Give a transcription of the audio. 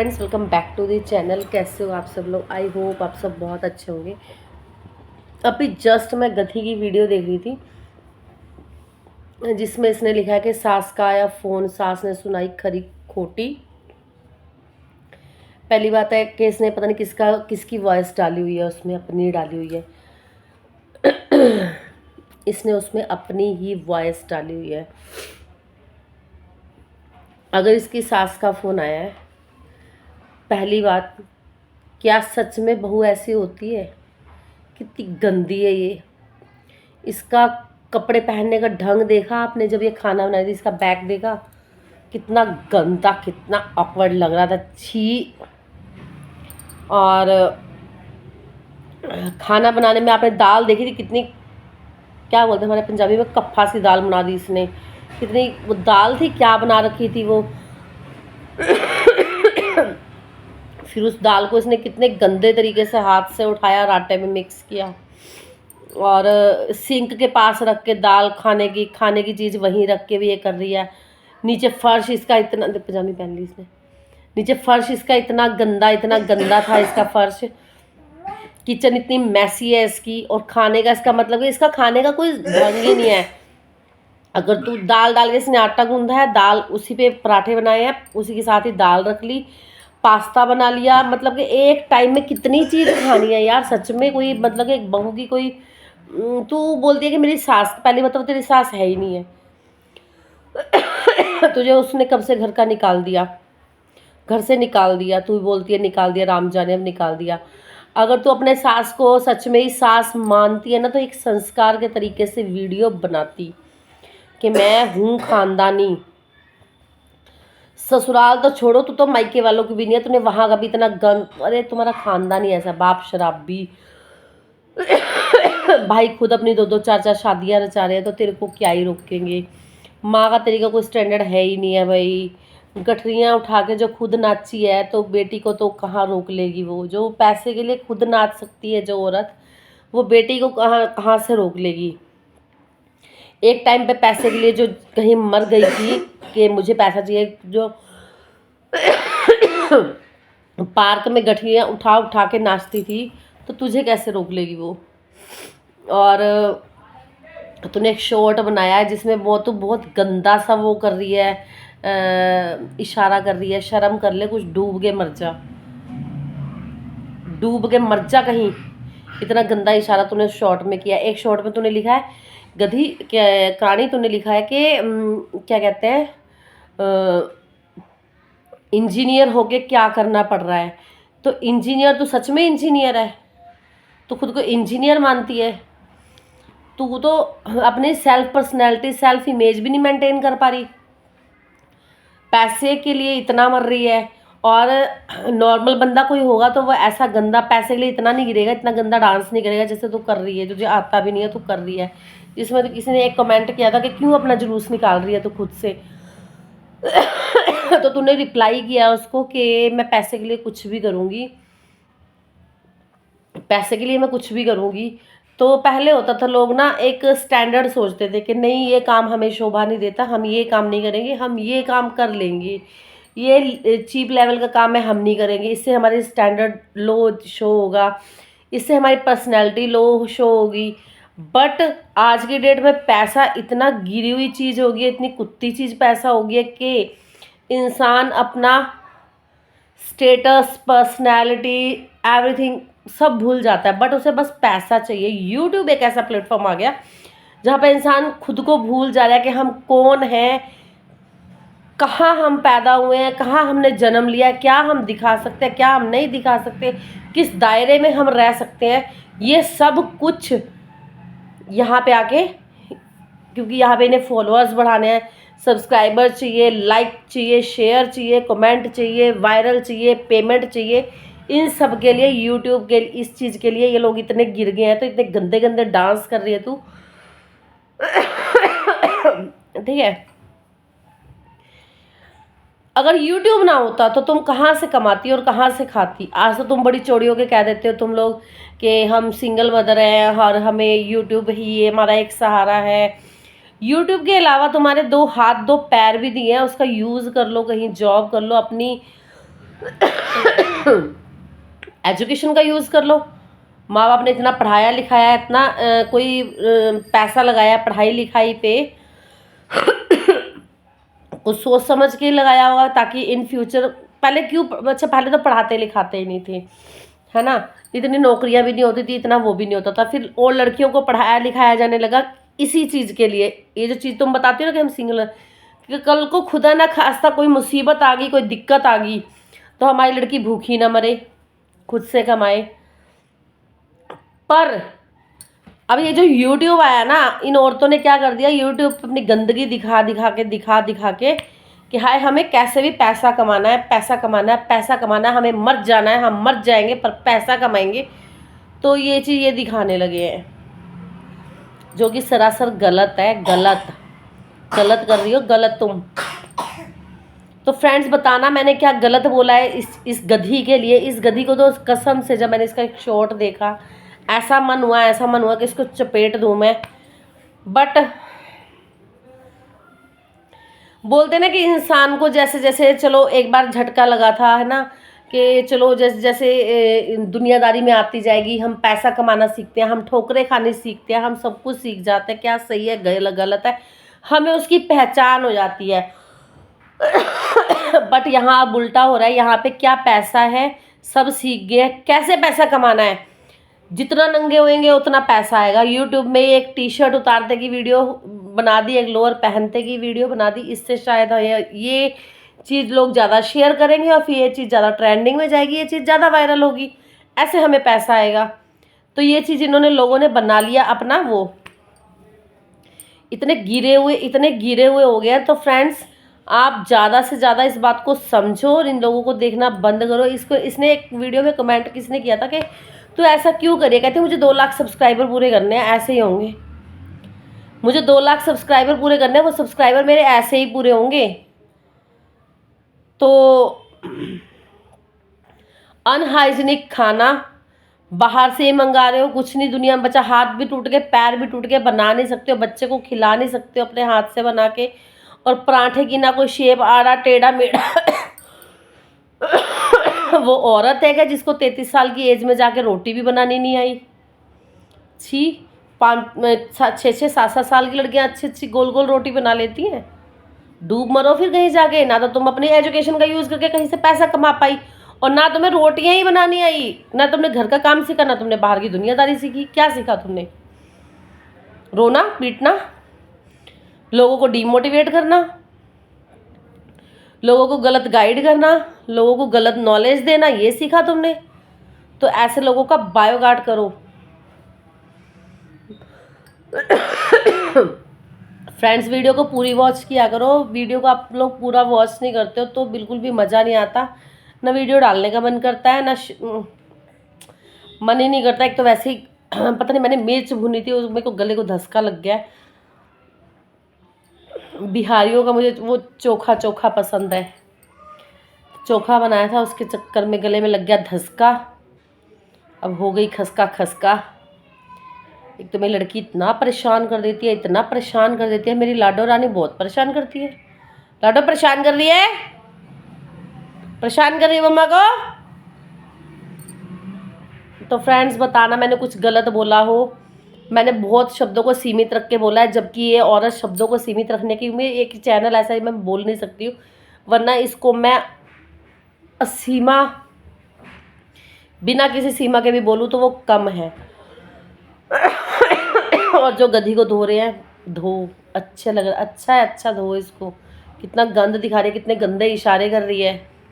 Friends, welcome back to the channel. कैसे हो आप सब लोग? आई होप आप सब बहुत अच्छे होंगे। अभी जस्ट मैं गधी की वीडियो देख रही थी जिसमें इसने लिखा है कि सास का आया फ़ोन, सास ने सुनाई खरी खोटी। पहली बात है कि इसने पता नहीं किसकी वॉइस डाली हुई है, उसमें अपनी डाली हुई है। इसने उसमें अपनी ही वॉइस डाली हुई है। अगर इसकी सास का फ़ोन आया है, पहली बात, क्या सच में बहू ऐसी होती है? कितनी गंदी है ये। इसका कपड़े पहनने का ढंग देखा आपने? जब ये खाना बना रही थी, इसका बैग देखा? कितना गंदा, कितना ऑकवर्ड लग रहा था। छी। और खाना बनाने में आपने दाल देखी थी कितनी, क्या बोलते हैं हमारे पंजाबी में, कप्फा सी दाल बना दी इसने। कितनी वो दाल थी, क्या बना रखी थी वो। फिर उस दाल को इसने कितने गंदे तरीके से हाथ से उठाया और आटे में मिक्स किया, और सिंक के पास रख के दाल खाने की चीज़ वहीं रख के भी ये कर रही है। नीचे फर्श इसका इतना, पजामी पहन ली इसने। नीचे फर्श इसका इतना गंदा था इसका फर्श। किचन इतनी मैसी है इसकी। और खाने का इसका मतलब कि इसका खाने का कोई ढंग ही नहीं है। अगर तू दाल डाल के इसने आटा गूंदा है, दाल उसी पे पराठे बनाए हैं, उसी के साथ ही दाल रख ली, पास्ता बना लिया। मतलब कि एक टाइम में कितनी चीज़ खानी है यार, सच में। कोई मतलब कि एक बहू की कोई, तू बोलती है कि मेरी सास, पहले मतलब तेरी सास है ही नहीं है। तुझे उसने कब से घर का निकाल दिया, घर से निकाल दिया। तू बोलती है निकाल दिया, राम जाने अब निकाल दिया। अगर तू अपने सास को सच में ही सास मानती है ना, तो एक संस्कार के तरीके से वीडियो बनाती कि मैं हूँ खानदानी। ससुराल तो छोड़ो, तू तो मायके वालों की भी नहीं है, तूने वहां का भी इतना गंद। अरे तुम्हारा खानदान ही ऐसा, बाप शराबी, भाई खुद अपनी दो दो चार चार शादियां रचा रहे हैं, तो तेरे को क्या ही रोकेंगे। माँ का तेरे का कोई स्टैंडर्ड है ही नहीं है भाई। गठरियाँ उठा के जो खुद नाची है, तो बेटी को तो कहाँ रोक लेगी वो। जो पैसे के लिए खुद नाच सकती है जो औरत, वो बेटी को कहाँ कहाँ से रोक लेगी। एक टाइम पे पैसे के लिए जो कहीं मर गई थी कि मुझे पैसा चाहिए, जो पार्क में गठरियाँ उठा उठा के नाचती थी, तो तुझे कैसे रोक लेगी वो। और तूने एक शॉर्ट बनाया है जिसमें वो तो बहुत गंदा सा वो कर रही है, इशारा कर रही है। शर्म कर ले कुछ, डूब के मर जा, डूब के मर जा कहीं। इतना गंदा इशारा तूने शॉर्ट में किया। एक शॉर्ट में तूने लिखा है गधी क्या कहानी, तूने लिखा है कि क्या कहते हैं, इंजीनियर होके क्या करना पड़ रहा है। तो इंजीनियर, तू सच में इंजीनियर है? तू खुद को इंजीनियर मानती है? तू तो अपनी सेल्फ पर्सनैलिटी, सेल्फ इमेज भी नहीं मेंटेन कर पा रही। पैसे के लिए इतना मर रही है। और नॉर्मल बंदा कोई होगा तो वो ऐसा गंदा पैसे के लिए इतना नहीं गिरेगा, इतना गंदा डांस नहीं करेगा जैसे तू कर रही है। तुझे आता भी नहीं है, तू कर रही है। जिसमें तो किसी ने एक कमेंट किया था कि क्यों अपना जुलूस निकाल रही है तो खुद से। तो तूने रिप्लाई किया उसको कि मैं पैसे के लिए कुछ भी करूँगी, पैसे के लिए मैं कुछ भी करूँगी। तो पहले होता था, लोग ना एक स्टैंडर्ड सोचते थे कि नहीं ये काम हमें शोभा नहीं देता, हम ये काम नहीं करेंगे, हम ये काम कर लेंगे, ये चीप लेवल का काम है, हम नहीं करेंगे, इससे हमारी स्टैंडर्ड लो शो होगा, इससे हमारी पर्सनैलिटी लो शो होगी। बट आज की डेट में पैसा इतना गिरी हुई चीज़ हो गई है, इतनी कुत्ती चीज़ पैसा हो गई है कि इंसान अपना स्टेटस, पर्सनैलिटी, एवरीथिंग सब भूल जाता है। बट उसे बस पैसा चाहिए। यूट्यूब एक ऐसा प्लेटफॉर्म आ गया जहाँ पे इंसान खुद को भूल जा रहा है कि हम कौन हैं, कहाँ हम पैदा हुए हैं, कहाँ हमने जन्म लिया है, क्या हम दिखा सकते हैं, क्या हम नहीं दिखा सकते, किस दायरे में हम रह सकते हैं। ये सब कुछ यहाँ पे आके, क्योंकि यहाँ पे इन्हें फॉलोअर्स बढ़ाने हैं, सब्सक्राइबर चाहिए, लाइक चाहिए, शेयर चाहिए, कमेंट चाहिए, वायरल चाहिए, पेमेंट चाहिए। इन सब के लिए, यूट्यूब के इस चीज़ के लिए ये लोग इतने गिर गए हैं। तो इतने गंदे गंदे डांस कर रही है तू। ठीक है, अगर यूट्यूब ना होता तो तुम कहाँ से कमाती और कहाँ से खाती? आज तो तुम बड़ी चौड़ी होके कह देते हो तुम लोग कि हम सिंगल मदर हैं और हमें यूट्यूब ही हमारा एक सहारा है। यूट्यूब के अलावा तुम्हारे दो हाथ दो पैर भी दिए हैं, उसका यूज़ कर लो, कहीं जॉब कर लो, अपनी एजुकेशन का यूज़ कर लो। माँ बाप ने इतना पढ़ाया लिखाया, इतना कोई पैसा लगाया पढ़ाई लिखाई पे, कुछ सोच समझ के लगाया होगा ताकि इन फ्यूचर, पहले क्यों, अच्छा पहले तो पढ़ाते लिखाते ही नहीं थे, है ना, इतनी नौकरियां भी नहीं होती थी, इतना वो भी नहीं होता था, फिर और लड़कियों को पढ़ाया लिखाया जाने लगा इसी चीज़ के लिए। ये जो चीज़ तुम बताती हो ना कि हम सिंगल, कि कल को खुदा ना खास्ता कोई मुसीबत आ गई, कोई दिक्कत आ गई, तो हमारी लड़की भूखी ना मरे, खुद से कमाए। पर अब ये जो यूट्यूब आया ना, इन औरतों ने क्या कर दिया, यूट्यूब पे अपनी गंदगी दिखा के कि हाय हमें कैसे भी पैसा कमाना है, पैसा कमाना है, पैसा कमाना है, हमें मर जाना है, हम मर जाएंगे पर पैसा कमाएंगे। तो ये चीज़ ये दिखाने लगे हैं, जो कि सरासर गलत है। गलत गलत कर रही हो, गलत तुम। तो फ्रेंड्स बताना मैंने क्या गलत बोला है इस गधी के लिए। इस गधी को तो कसम से जब मैंने इसका एक शॉट देखा, ऐसा मन हुआ कि इसको चपेट दूं मैं। बट बोलते ना कि इंसान को जैसे जैसे, चलो एक बार झटका लगा था, है ना, कि चलो जैसे जैसे दुनियादारी में आती जाएगी, हम पैसा कमाना सीखते हैं, हम ठोकरें खाने सीखते हैं, हम सब कुछ सीख जाते हैं, क्या सही है गलत है, हमें उसकी पहचान हो जाती है। बट यहाँ अब उल्टा हो रहा है, यहाँ पे क्या पैसा है सब सीख गए, कैसे पैसा कमाना है, जितना नंगे होएंगे उतना पैसा आएगा। यूट्यूब में एक टी शर्ट उतारते की वीडियो बना दी, एक लोअर पहनते की वीडियो बना दी, इससे शायद ये चीज़ लोग ज़्यादा शेयर करेंगे और फिर ये चीज़ ज़्यादा ट्रेंडिंग में जाएगी, ये चीज़ ज़्यादा वायरल होगी, ऐसे हमें पैसा आएगा। तो ये चीज़ इन्होंने लोगों ने बना लिया अपना वो, इतने गिरे हुए हो गए। तो फ्रेंड्स आप ज़्यादा से ज़्यादा इस बात को समझो और इन लोगों को देखना बंद करो। इसने एक वीडियो में कमेंट किसने किया था कि तू ऐसा क्यों करिए, कहते मुझे 2 लाख सब्सक्राइबर पूरे करने हैं, ऐसे ही होंगे, मुझे 2 लाख सब्सक्राइबर पूरे करने हैं, वो सब्सक्राइबर मेरे ऐसे ही पूरे होंगे। तो अनहाइजीनिक खाना बाहर से ही मंगा रहे हो, कुछ नहीं दुनिया में बचा, हाथ भी टूट गए, पैर भी टूट गए, बना नहीं सकते हो, बच्चे को खिला नहीं सकते हो अपने हाथ से बना के, और पराठे की ना कोई शेप आड़ा टेढ़ा मेढ़ा। वो औरत है क्या जिसको 33 साल की एज में जाके रोटी भी बनानी नहीं आई? छी, 6-6 7-7 साल की लड़कियां अच्छी अच्छी गोल गोल रोटी बना लेती हैं। डूब मरो फिर कहीं जाके, ना तो तुम अपनी एजुकेशन का यूज़ करके कहीं से पैसा कमा पाई, और ना तुम्हें रोटियां ही बनानी आई, ना तुमने घर का काम सीखा, ना तुमने बाहर की दुनियादारी सीखी। क्या सीखा तुमने? रोना पीटना, लोगों को डीमोटिवेट करना, लोगों को गलत गाइड करना, लोगों को गलत नॉलेज देना, ये सीखा तुमने? तो ऐसे लोगों का बायोगार्ड करो। फ्रेंड्स वीडियो को पूरी वॉच किया करो, वीडियो को आप लोग पूरा वॉच नहीं करते हो तो बिल्कुल भी मज़ा नहीं आता, ना वीडियो डालने का मन करता है, ना मन ही नहीं करता। एक तो वैसे ही पता नहीं, मैंने मिर्च भुनी थी, मेरे को गले को धसका लग गया। बिहारियों का मुझे वो चोखा चोखा पसंद है, चोखा बनाया था, उसके चक्कर में गले में लग गया धसका, अब हो गई खसका खसका। एक तो मेरी लड़की इतना परेशान कर देती है, इतना परेशान कर देती है, मेरी लाडो रानी बहुत परेशान करती है। लाडो परेशान कर रही है, परेशान कर रही है मम्मा को। तो फ्रेंड्स बताना मैंने कुछ गलत बोला हो, मैंने बहुत शब्दों को सीमित रख के बोला है, जबकि ये औरत शब्दों को सीमित रखने की, मैं एक चैनल ऐसा ही मैं बोल नहीं सकती हूँ, वरना इसको मैं सीमा, बिना किसी सीमा के भी बोलूँ तो वो कम है। और जो गधी को धो रहे हैं, धो, अच्छे लग रहा, अच्छा है, अच्छा धो इसको, कितना गंद दिखा रही है, कितने गंदे इशारे कर रही है।